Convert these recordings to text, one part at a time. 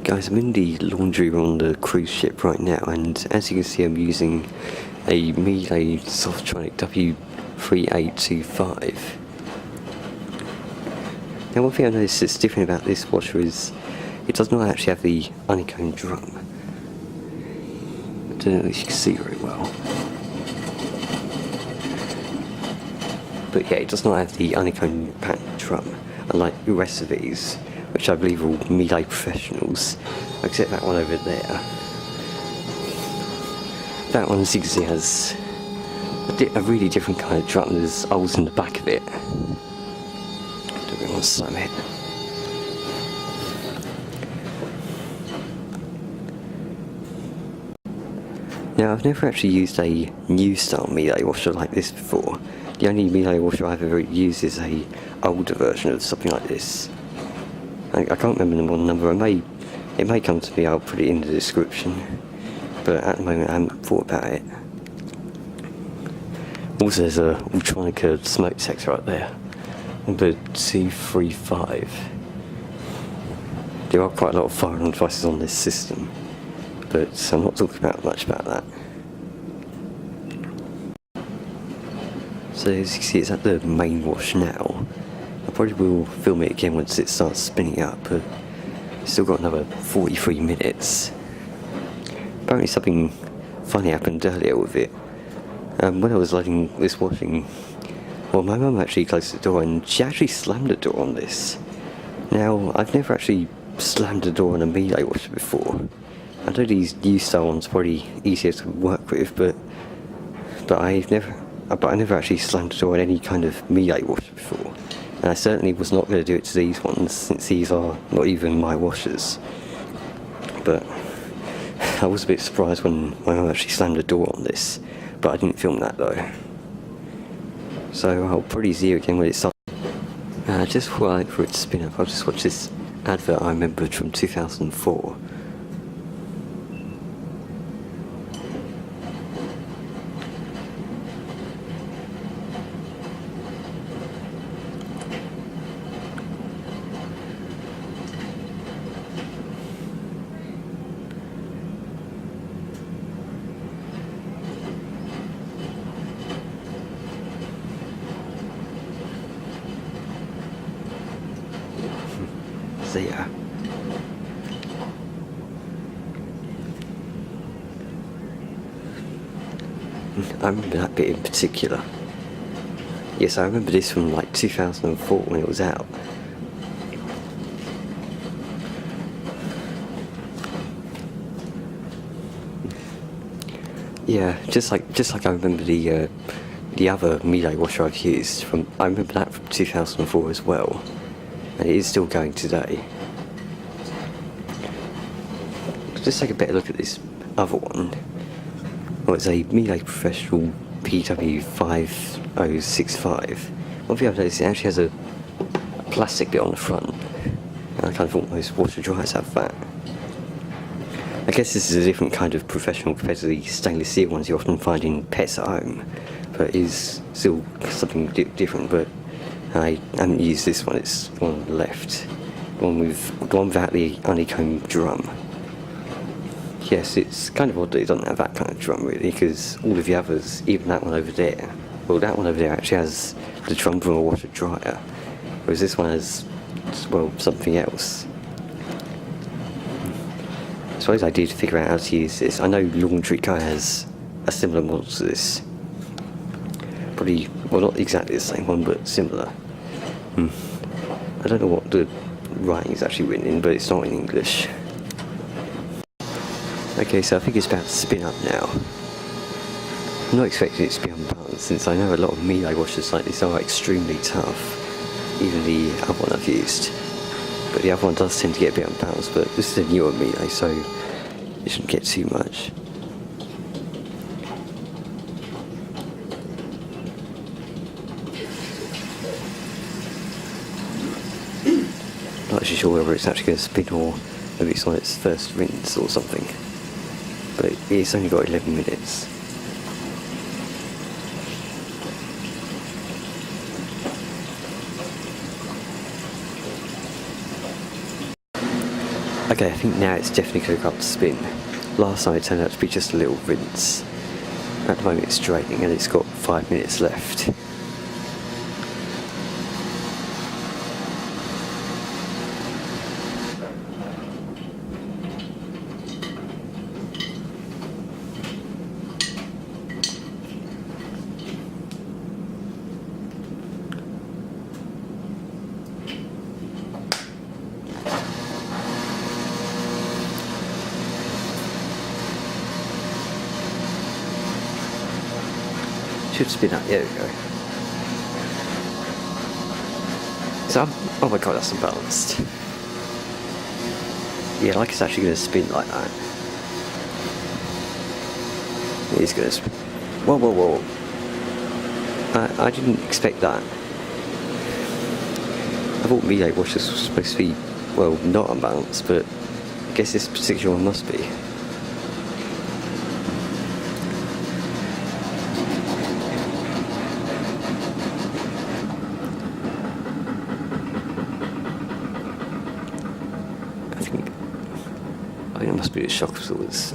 Guys, I'm in the laundry room on the cruise ship right now, and as you can see I'm using a Miele softtronic w3825. Now one thing I noticed that's different about this washer is it does not actually have the honeycomb drum. I don't know if you can see very well. But yeah, it does not have the honeycomb pattern drum, unlike the rest of these, which I believe are all Miele professionals, except that one over there. That one, as you can see, has a really different kind of drum. There's holes in the back of it. Don't really want to slam it. Now, I've never actually used a new style Miele washer like this before. The only Miele washer I've ever used is a older version of something like this. I can't remember the model number. It may come to me. I'll put it in the description. But at the moment, I haven't thought about it. Also, there's a Ultronica smoke detector right there. Number 235. There are quite a lot of fire alarm devices on this system, but I'm not talking much about that. So as you can see, it's at the main wash now. I probably will film it again once it starts spinning up, but it's still got another 43 minutes. Apparently something funny happened earlier with it. When I was letting this washing, well, my mum actually closed the door and she actually slammed the door on this. Now, I've never actually slammed the door on a Miele washer before. I know these new style ones are probably easier to work with, but I never actually slammed the door on any kind of Miele washer before. And I certainly was not going to do it to these ones, since these are not even my washers. But I was a bit surprised when my mum actually slammed the door on this, but I didn't film that though. So I'll probably see you again when it starts. Just before I wait for it to spin up, I'll just watch this advert I remembered from 2004. There. I remember that bit in particular. Yes, I remember this from like 2004 when it was out. Yeah, just like I remember the other Miele washer I've used from. I remember that from 2004 as well. And it is still going today. Let's take a better look at this other one. Well, it's a Miele Professional PW5065. One thing I've noticed, it actually has a plastic bit on the front. And I kind of thought most washer dryers have that. I guess this is a different kind of professional compared to the stainless steel ones you often find in pets at home. But it is still something different, but I haven't used this one. It's the one on the left. The one without the honeycomb drum. Yes, it's kind of odd that it doesn't have that kind of drum really, because all of the others, even that one over there, well, that one over there actually has the drum from a washer dryer, whereas this one has, well, something else. I suppose I did figure out how to use this. I know Laundry Co has a similar model to this. Probably, well, not exactly the same one, but similar. I don't know what the writing is actually written in, but it's not in English. Okay, so I think it's about to spin up now. I'm not expecting it to be unbalanced, since I know a lot of Miele washers like this are extremely tough. Even the other one I've used. But the other one does tend to get a bit unbalanced, but this is a newer Miele, so it shouldn't get too much. Not actually sure whether it's actually going to spin or maybe it's on its first rinse or something. But it's only got 11 minutes. Okay, I think now it's definitely going to go up to spin. Last time it turned out to be just a little rinse. At the moment it's draining and it's got 5 minutes left. Should spin up, there we go. So oh my god, that's unbalanced. Yeah, like it's actually going to spin like that. It is going to spin. Whoa, whoa, whoa. I didn't expect that. I thought miele washers was supposed to be, well, not unbalanced, but I guess this particular one must be. I think it must be the shock absorbers.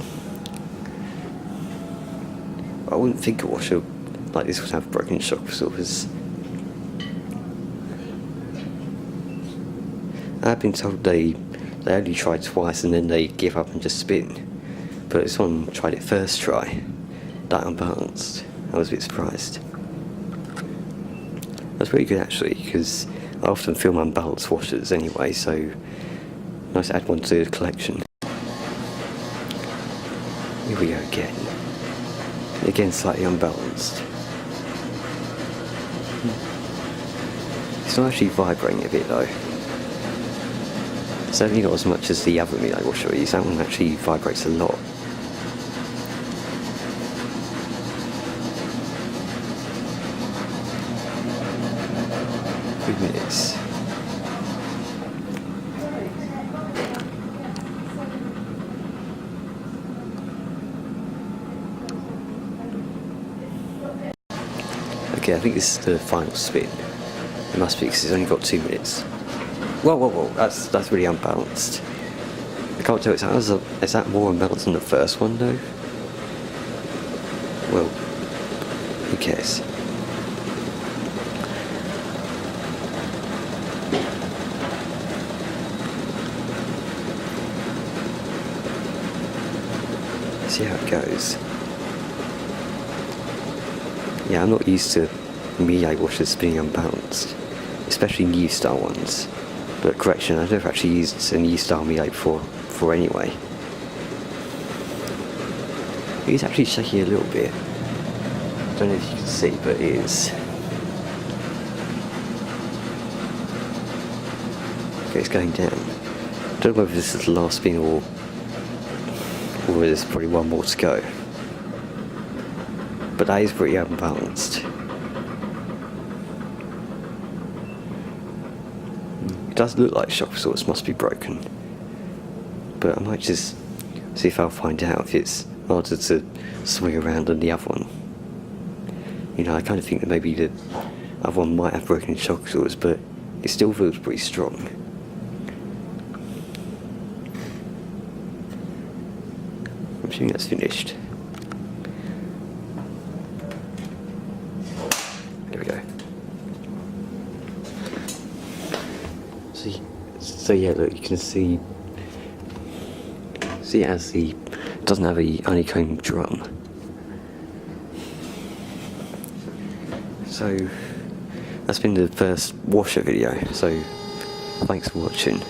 I wouldn't think a washer like this would have broken shock absorbers. I've been told they only tried twice and then they give up and just spin. But this one tried it first try, that unbalanced. I was a bit surprised. That's pretty good actually, because I often film unbalanced washers anyway, so nice to add one to the collection. Here we go again. Again slightly unbalanced. It's not actually vibrating a bit though. Certainly not as much as the other miele washer I use. That one actually vibrates a lot. Minutes. Okay, I think this is the final spin. It must be because it's only got 2 minutes. Whoa, whoa, whoa! That's really unbalanced. I can't tell. Is that more unbalanced than the first one though? Well, who cares? See how it goes. Yeah, I'm not used to miele washers being unbalanced, especially new style ones. But correction, I've never actually used a new style miele before anyway. It's actually shaking a little bit. Don't know if you can see, but it is. Okay, it's going down. I don't know whether this is the last spin or there's probably one more to go. But that is pretty unbalanced. It does look like shock absorbers must be broken. But I might just see if I'll find out if it's harder to swing around than the other one. You know, I kind of think that maybe the other one might have broken shock absorbers, but it still feels pretty strong. I'm assuming that's finished. There we go. So yeah, look, you can see it has it doesn't have a honeycomb drum. So that's been the first washer video, so thanks for watching.